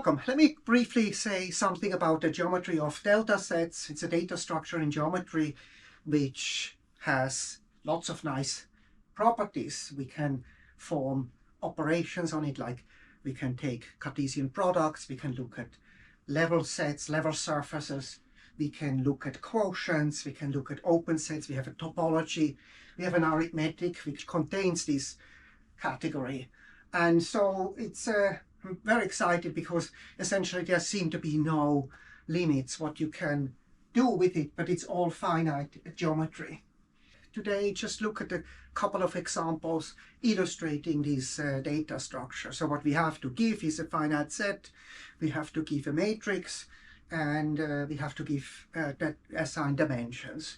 Welcome. Let me briefly say something about the geometry of delta sets. It's a data structure in geometry which has lots of nice properties. We can form operations on it, like we can take Cartesian products, we can look at level sets, level surfaces, we can look at quotients, we can look at open sets, we have a topology, we have an arithmetic which contains this category. And so it's I'm very excited because essentially there seem to be no limits what you can do with it, but it's all finite geometry. Today, just look at a couple of examples illustrating this data structure. So what we have to give is a finite set, we have to give a matrix, and we have to give that assign dimensions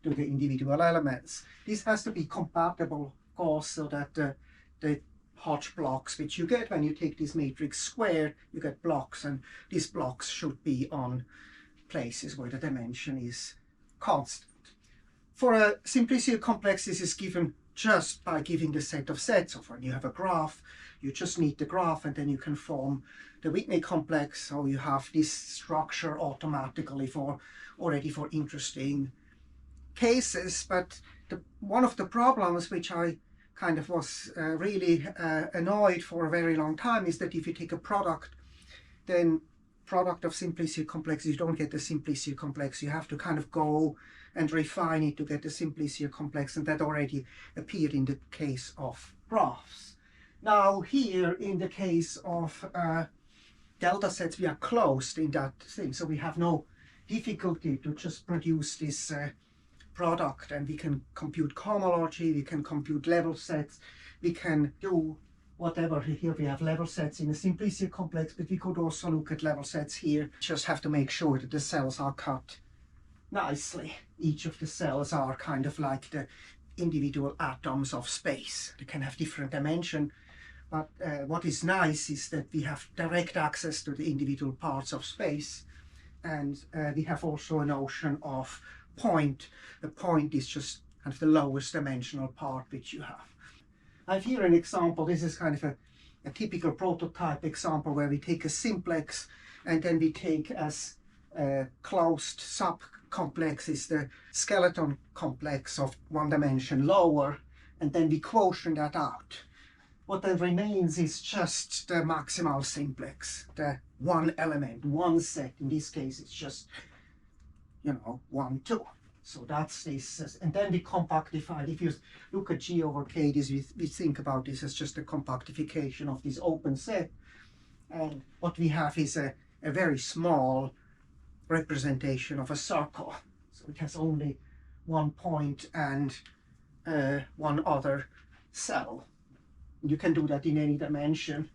to the individual elements. This has to be compatible, of course, so that the Hodge blocks which you get when you take this matrix squared, you get blocks, and these blocks should be on places where the dimension is constant. For a simplicial complex, this is given just by giving the set of sets. So when you have a graph, you just need the graph, and then you can form the Whitney complex. So you have this structure automatically already for interesting cases. But one of the problems which I kind of was really annoyed for a very long time is that if you take a product, then product of simplicial complex, you don't get the simplicial complex. You have to kind of go and refine it to get the simplicial complex, and that already appeared in the case of graphs. Now here, in the case of delta sets, we are closed in that thing, so we have no difficulty to just produce this product, and we can compute cohomology, we can compute level sets, we can do whatever. Here we have level sets in a simplicial complex, but we could also look at level sets here. Just have to make sure that the cells are cut nicely. Each of the cells are kind of like the individual atoms of space. They can have different dimension, but what is nice is that we have direct access to the individual parts of space, and we have also a notion of point. The point is just kind of the lowest dimensional part which you have. I have here an example. This is kind of a typical prototype example where we take a simplex, and then we take as a closed subcomplex is the skeleton complex of one dimension lower, and then we quotient that out. What then remains is just the maximal simplex, the one element, one set. In this case, it's just, 1, 2. So that's this, and then we compactify. If you look at G over K, we think about this as just a compactification of this open set. And what we have is a very small representation of a circle. So it has only one point and one other cell. You can do that in any dimension.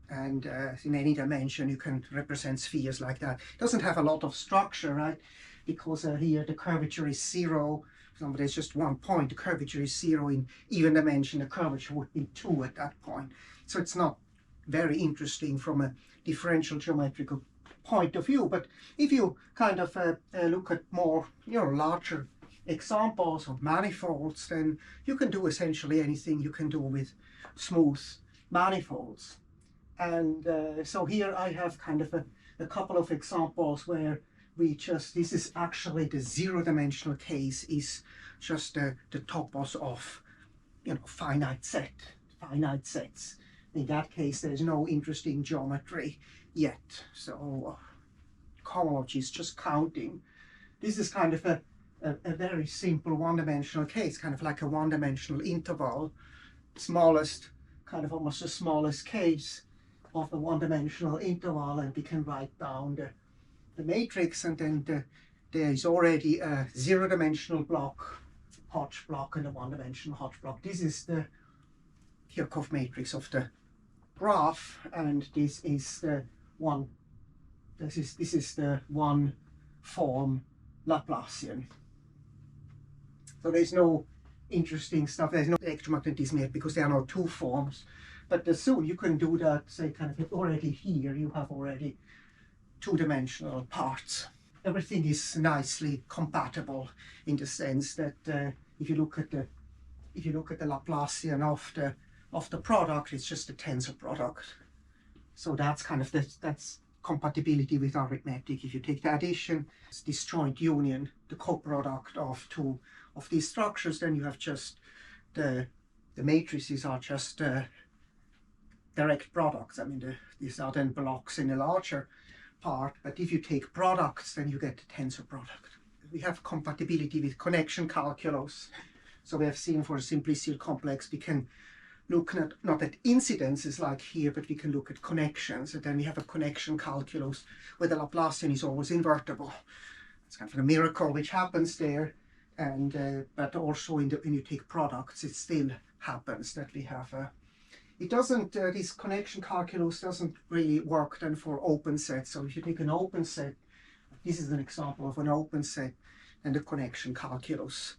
And in any dimension, you can represent spheres like that. It doesn't have a lot of structure, right? Because here the curvature is 0. For example, there's just one point. The curvature is 0 in even dimension. The curvature would be 2 at that point. So it's not very interesting from a differential geometrical point of view. But if you kind of look at more, larger examples of manifolds, then you can do essentially anything you can do with smooth manifolds. And so here I have kind of a couple of examples where this is actually the zero-dimensional case, is just the topos of, finite sets. In that case, there's no interesting geometry yet. So cohomology is just counting. This is kind of a very simple one-dimensional case, kind of like a one-dimensional interval, smallest, kind of almost the smallest case of the one-dimensional interval, and we can write down the matrix, and then there is already a zero-dimensional block, Hodge block, and a one-dimensional Hodge block. This is the Kirchhoff matrix of the graph, and this is the one. This is the one form Laplacian. So there's no interesting stuff. There's no electromagnetism yet because there are no two forms. But soon you can do that, say, kind of already here, you have already two-dimensional parts. Everything is nicely compatible in the sense that if you look at the Laplacian of the product, it's just a tensor product. So that's kind of that's compatibility with arithmetic. If you take the addition, disjoint union, the coproduct of two of these structures, then you have just the matrices are just direct products. I mean, these are then blocks in a larger part, but if you take products, then you get the tensor product. We have compatibility with connection calculus. So we have seen for a simplicial complex, we can look not at incidences like here, but we can look at connections. And then we have a connection calculus where the Laplacian is always invertible. It's kind of a miracle which happens there. And but also when you take products, it still happens that we have a. It doesn't. This connection calculus doesn't really work then for open sets. So if you take an open set, this is an example of an open set, and the connection calculus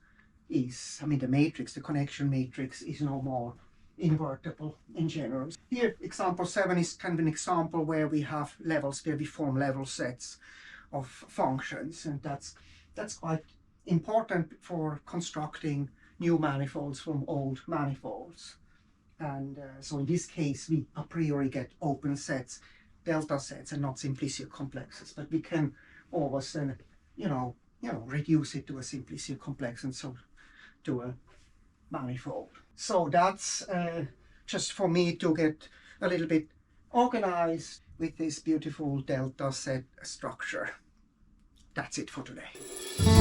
is, I mean, the matrix, the connection matrix is no more invertible in general. Here, example 7 is kind of an example where we have levels, where we form level sets of functions, and that's quite important for constructing new manifolds from old manifolds. And so in this case, we a priori get open sets, delta sets, and not simplicial complexes. But we can always then, reduce it to a simplicial complex, and so to a manifold. So that's just for me to get a little bit organized with this beautiful delta set structure. That's it for today.